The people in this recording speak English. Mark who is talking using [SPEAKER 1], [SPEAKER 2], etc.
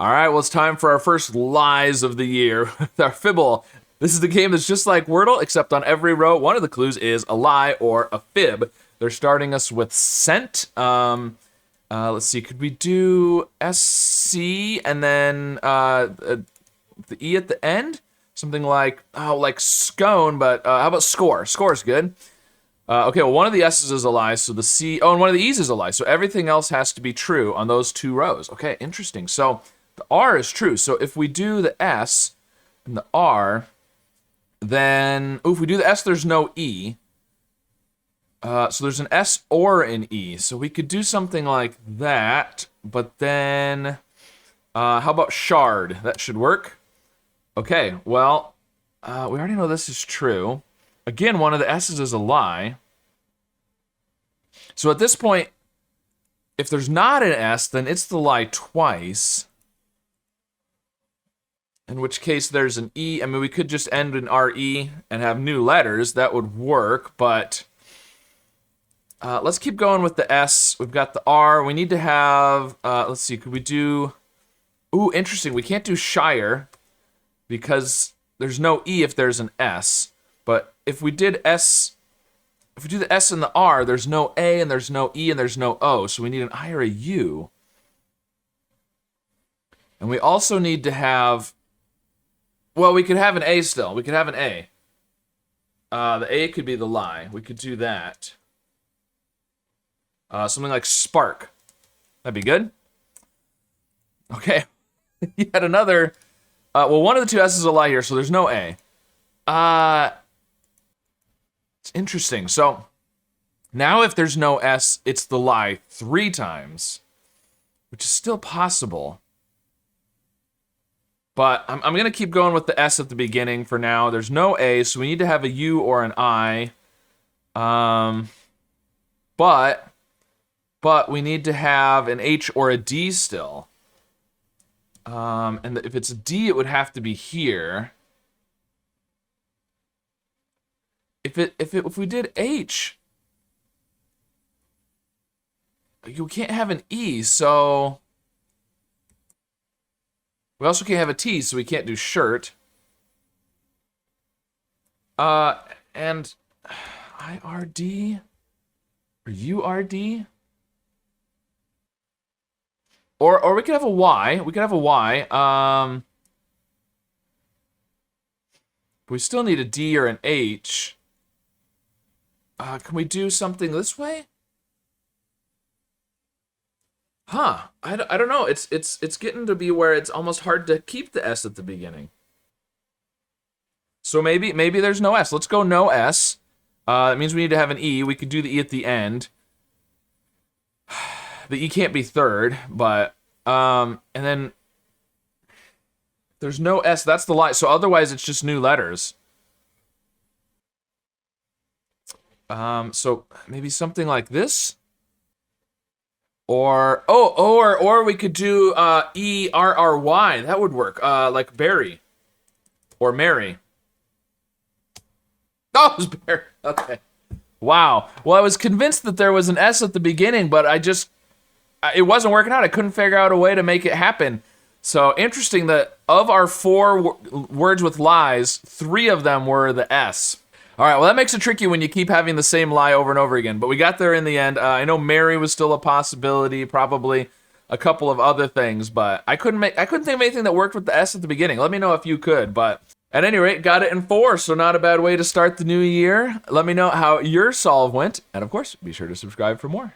[SPEAKER 1] All right, well, it's time for our first lies of the year. Our fibble. This is the game that's just like Wordle, except on every row, one of the clues is a lie or a fib. They're starting us with scent. Let's see, could we do SC and then the E at the end? Something like, like scone, but how about score? Score is good. Okay, well, one of the S's is a lie, so the C, and one of the E's is a lie, so everything else has to be true on those two rows. Okay, interesting. So the R is true, so if we do the S and the R, then, if we do the S, there's no E. So there's an S or an E, so we could do something like that, but then, how about shard? That should work. Okay, well, we already know this is true. Again, one of the S's is a lie. So at this point, if there's not an S, then it's the lie twice. In which case there's an E. I mean, we could just end in RE and have new letters. That would work, but let's keep going with the S. We've got the R. We need to have, let's see, could we do, interesting. We can't do shire because there's no E if there's an S. But if we did S, if we do the S and the R, there's no A and there's no E and there's no O. So we need an I or a U. And we also need to have, well, we could have an A still. We could have an A. The A could be the lie. We could do that. Something like spark. That'd be good. Okay. Yet another. Well, one of the two S's is a lie here, so there's no A. It's interesting. So now if there's no S, it's the lie 3 times, which is still possible. But I'm going to keep going with the S at the beginning for now. There's no A, so we need to have a U or an I. But we need to have an H or a D still. And if it's a D, it would have to be here. If we did H, you can't have an E, so we also can't have a T, so we can't do shirt. And IRD or URD? Or we could have a Y. We could have a Y. But we still need a D or an H. Can we do something this way? Huh. I don't know. It's getting to be where it's almost hard to keep the S at the beginning. So maybe there's no S. Let's go no S. It means we need to have an E. We could do the E at the end. The E can't be third, but and then there's no S. That's the lie. So otherwise, it's just new letters. So maybe something like this, or we could do ERRY. That would work. Like Barry or Mary. Oh, it was Barry. Okay. Wow. Well, I was convinced that there was an S at the beginning, but it wasn't working out. I couldn't figure out a way to make it happen. So interesting that of our 4 words with lies, 3 of them were the S. All right, well, that makes it tricky when you keep having the same lie over and over again, but we got there in the end. I know Mary was still a possibility, probably a couple of other things, but I couldn't think of anything that worked with the S at the beginning. Let me know if you could, but at any rate, got it in 4, so not a bad way to start the new year. Let me know how your solve went, and of course, be sure to subscribe for more.